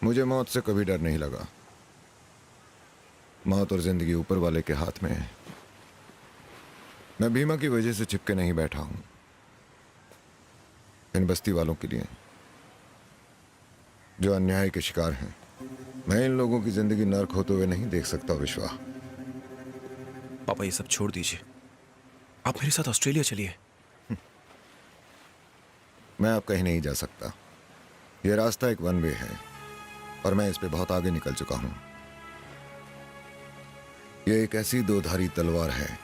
मुझे मौत से कभी डर नहीं लगा। मौत और जिंदगी ऊपर वाले के हाथ में है। मैं भीमा की वजह से चिपके नहीं बैठा हूं। इन बस्ती वालों के लिए जो अन्याय के शिकार हैं, मैं इन लोगों की जिंदगी नर्क होते हुए नहीं देख सकता विश्वा। पापा ये सब छोड़ दीजिए, आप मेरे साथ ऑस्ट्रेलिया चलिए। मैं अब कहीं नहीं जा सकता। यह रास्ता एक वन वे है और मैं इस पे बहुत आगे निकल चुका हूं। यह एक ऐसी दोधारी तलवार है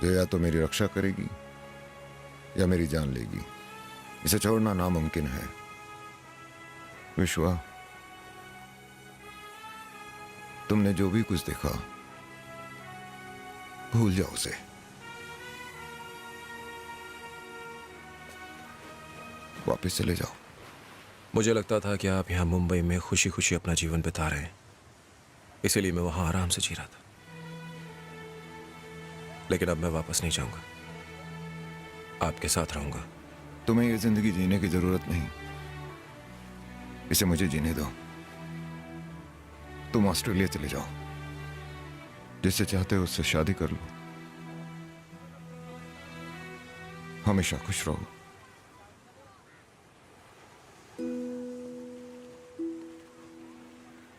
जो या तो मेरी रक्षा करेगी या मेरी जान लेगी। इसे छोड़ना नामुमकिन है विश्वा। तुमने जो भी कुछ देखा भूल जाओ उसे। वापस चले जाओ। मुझे लगता था कि आप यहाँ मुंबई में खुशी खुशी अपना जीवन बिता रहे हैं, इसीलिए मैं वहां आराम से जी रहा था। लेकिन अब मैं वापस नहीं जाऊंगा, आपके साथ रहूंगा। तुम्हें यह जिंदगी जीने की जरूरत नहीं, इसे मुझे जीने दो। तुम ऑस्ट्रेलिया चले जाओ, जिससे चाहते हो उससे शादी कर लो, हमेशा खुश रहो।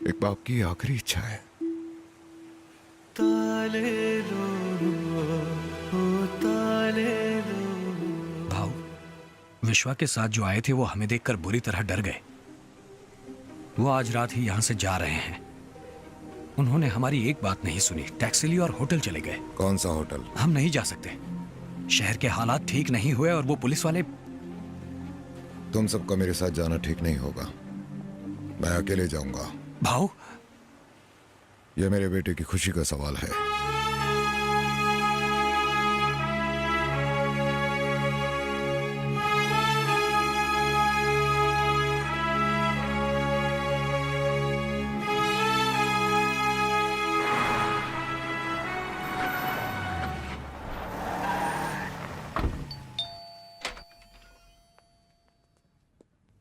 एक बाप की आखिरी इच्छा है। भाऊ, विश्वा के साथ जो आए थे वो हमें देखकर बुरी तरह डर गए। वो आज रात ही यहां से जा रहे हैं। उन्होंने हमारी एक बात नहीं सुनी, टैक्सी ली और होटल चले गए। कौन सा होटल? हम नहीं जा सकते, शहर के हालात ठीक नहीं हुए और वो पुलिस वाले। तुम सबका मेरे साथ जाना ठीक नहीं होगा। मैं अकेले जाऊंगा। भाऊ, यह मेरे बेटे की खुशी का सवाल है।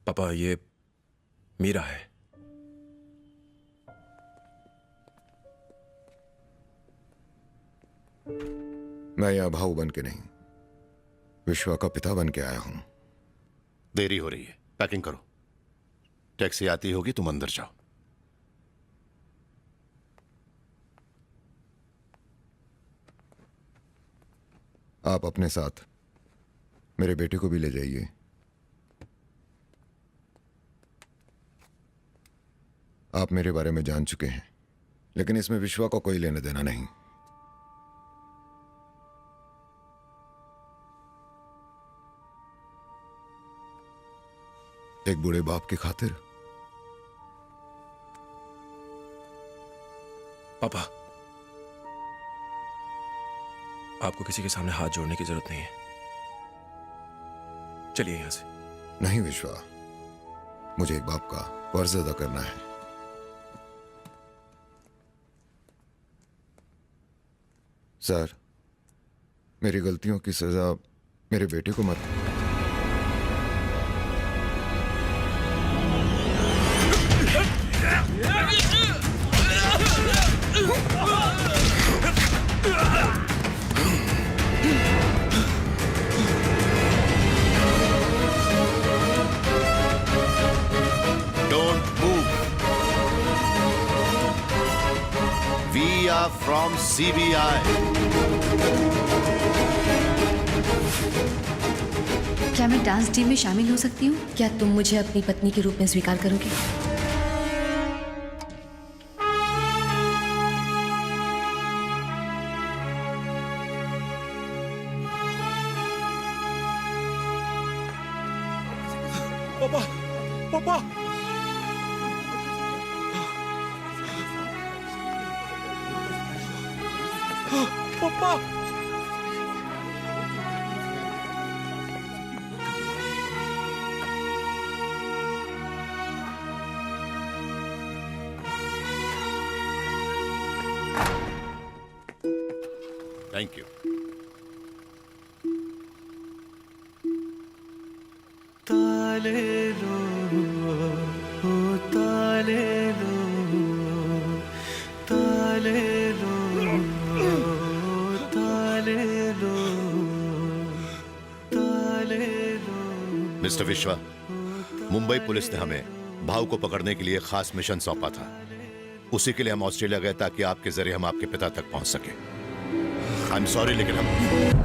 पापा ये मीरा है। मैं यहां भाऊ बन के नहीं, विश्वा का पिता बन के आया हूं। देरी हो रही है, पैकिंग करो। टैक्सी आती होगी, तुम अंदर जाओ। आप अपने साथ मेरे बेटे को भी ले जाइए। आप मेरे बारे में जान चुके हैं, लेकिन इसमें विश्वा को कोई लेना देना नहीं। एक बूढ़े बाप की खातिर। पापा, आपको किसी के सामने हाथ जोड़ने की जरूरत नहीं है। चलिए यहां से। नहीं विश्वा, मुझे एक बाप का फर्ज अदा करना है। सर, मेरी गलतियों की सजा मेरे बेटे को मत। Don't move. We are from CBI. क्या मैं डांस टीम में शामिल हो सकती हूँ? क्या तुम मुझे अपनी पत्नी के रूप में स्वीकार करोगे? पापा, पापा, पापा। Thank you. ताले लो, ओ ताले विश्वा, मुंबई पुलिस ने हमें भाव को पकड़ने के लिए खास मिशन सौंपा था। उसी के लिए हम ऑस्ट्रेलिया गए ताकि आपके जरिए हम आपके पिता तक पहुंच सके। आई एम सॉरी, लेकिन हम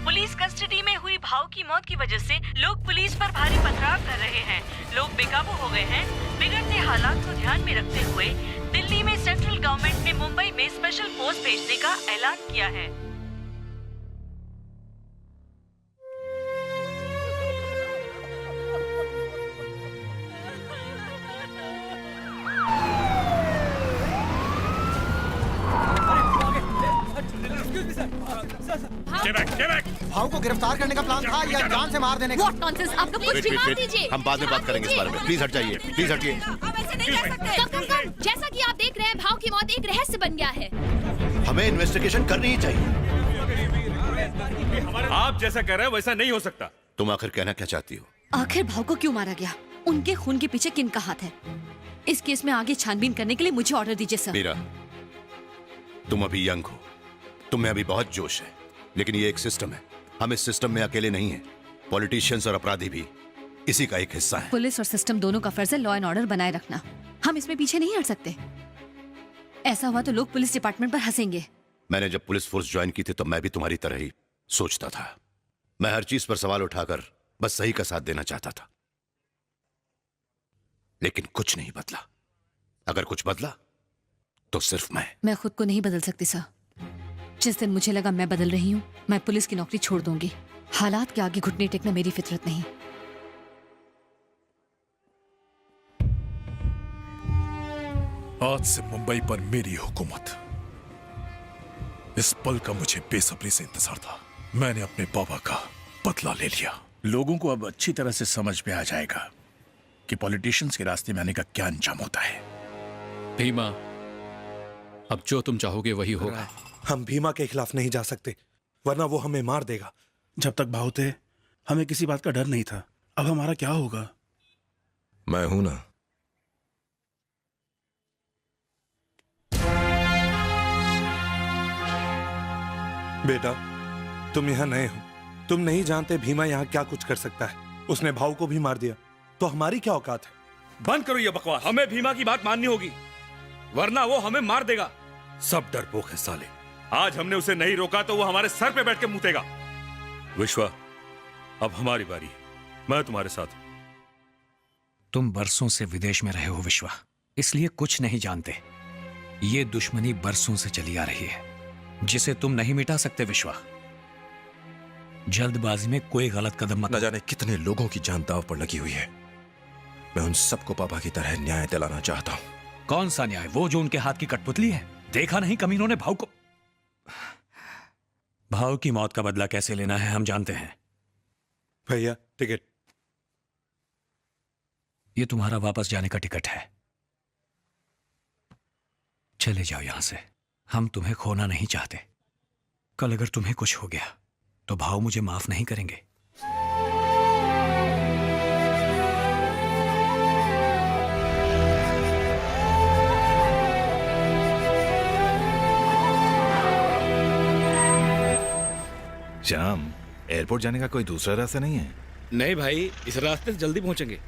पुलिस कस्टडी में हुई भाव की मौत की वजह से लोग पुलिस पर भारी पथराव कर रहे हैं। लोग बेकाबू हो गए हैं। बिगड़ते हालात को ध्यान में रखते हुए दिल्ली में सेंट्रल गवर्नमेंट ने मुंबई में स्पेशल फोर्स भेजने का ऐलान किया है। भाव को गिरफ्तार करने का प्लान था या जान से मार देने का? What nonsense! आप लोग कुछ भी मार दीजिए। हम बाद में बात करेंगे इस बारे में। प्लीज हट जाइए, प्लीज हटिए। आप ऐसे नहीं कर सकते। कम। जैसा कि आप देख रहे हैं, भाव की मौत एक रहस्य बन गया है। हमें इन्वेस्टिगेशन करनी ही चाहिए। आप जैसा कह रहे हैं वैसा नहीं हो सकता। तुम आखिर कहना क्या चाहती हो? आखिर भाव को क्यों मारा गया? उनके खून के पीछे किन का हाथ है? इस केस में आगे छानबीन करने के लिए मुझे ऑर्डर दीजिए सर। मीरा, तुम अभी यंग हो, तुम में अभी बहुत जोश है, लेकिन ये एक सिस्टम है। हम इस सिस्टम में अकेले नहीं हैं। पॉलिटिशियंस और अपराधी भी इसी का एक हिस्सा है। पुलिस और सिस्टम दोनों का फर्ज है लॉ एंड ऑर्डर बनाए रखना। हम इसमें पीछे नहीं हट सकते। ऐसा हुआ तो लोग पुलिस डिपार्टमेंट पर हंसेंगे। मैंने जब पुलिस फोर्स ज्वाइन की थी तो मैं भी तुम्हारी तरह ही सोचता था। मैं हर चीज पर सवाल उठाकर बस सही का साथ देना चाहता था, लेकिन कुछ नहीं बदला। अगर कुछ बदला तो सिर्फ मैं खुद को नहीं बदल सकती सर। जिस दिन मुझे लगा मैं बदल रही हूँ, मैं पुलिस की नौकरी छोड़ दूंगी। हालात के आगे घुटने टेकना मेरी फितरत नहीं। आज से मुंबई पर मेरी हुकूमत। इस पल का मुझे बेसब्री से इंतजार था। मैंने अपने पापा का बदला ले लिया। लोगों को अब अच्छी तरह से समझ में आ जाएगा कि पॉलिटिशियंस के रास्ते में आने का क्या अंजाम होता है। भीमा, अब जो तुम चाहोगे वही होगा। हम भीमा के खिलाफ नहीं जा सकते, वरना वो हमें मार देगा। जब तक भाव थे हमें किसी बात का डर नहीं था। अब हमारा क्या होगा? मैं हूं ना। बेटा, तुम यहाँ नए हो, तुम नहीं जानते भीमा यहाँ क्या कुछ कर सकता है। उसने भाव को भी मार दिया, तो हमारी क्या औकात है? बंद करो ये बकवास। हमें भीमा की बात माननी होगी, वरना वो हमें मार देगा। सब डरपोक है साले। आज हमने उसे नहीं रोका तो वो हमारे सर पे बैठ के मुतेगा। विश्वा, अब हमारी बारी है। मैं तुम्हारे साथ हूं। तुम बरसों से विदेश में रहे हो विश्वा, इसलिए कुछ नहीं जानते। ये दुश्मनी बरसों से चली आ रही है, जिसे तुम नहीं मिटा सकते विश्वा। जल्दबाजी में कोई गलत कदम मत। न जाने कितने लोगों की जान दांव पर लगी हुई है। मैं उन सबको पापा की तरह न्याय दिलाना चाहता हूं। कौन सा न्याय? वो जो उनके हाथ की कठपुतली है। देखा नहीं कमीनों ने भाव की मौत का बदला कैसे लेना है हम जानते हैं। भैया, टिकट। ये तुम्हारा वापस जाने का टिकट है। चले जाओ यहां से। हम तुम्हें खोना नहीं चाहते। कल अगर तुम्हें कुछ हो गया तो भाव मुझे माफ नहीं करेंगे। श्याम, एयरपोर्ट जाने का कोई दूसरा रास्ता नहीं है? नहीं भाई, इस रास्ते से जल्दी पहुंचेंगे।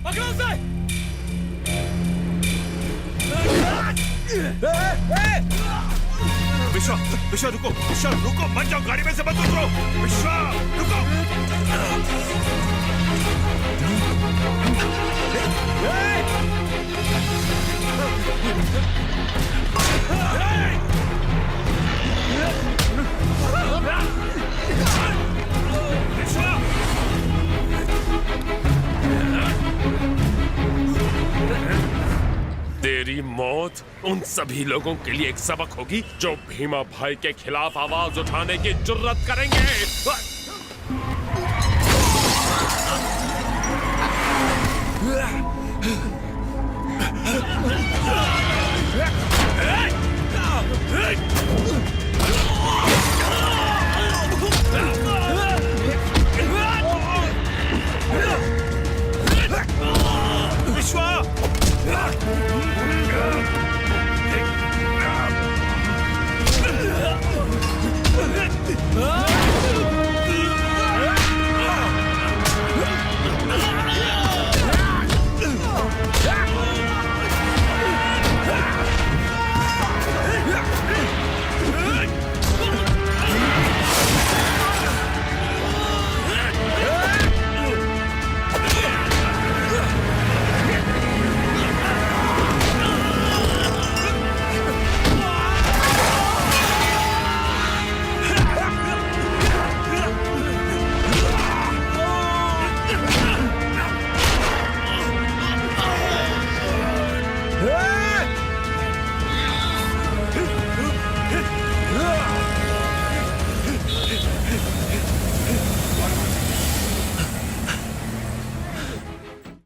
पकड़ो उसे! विश्वा, विश्वा रुको, विश्वा रुको, मत जाओ, गाड़ी में से मत उतरो। विश्वा रुको। तेरी मौत उन सभी लोगों के लिए एक सबक होगी जो भीमा भाई के खिलाफ आवाज उठाने की जुर्रत करेंगे। विश्वा!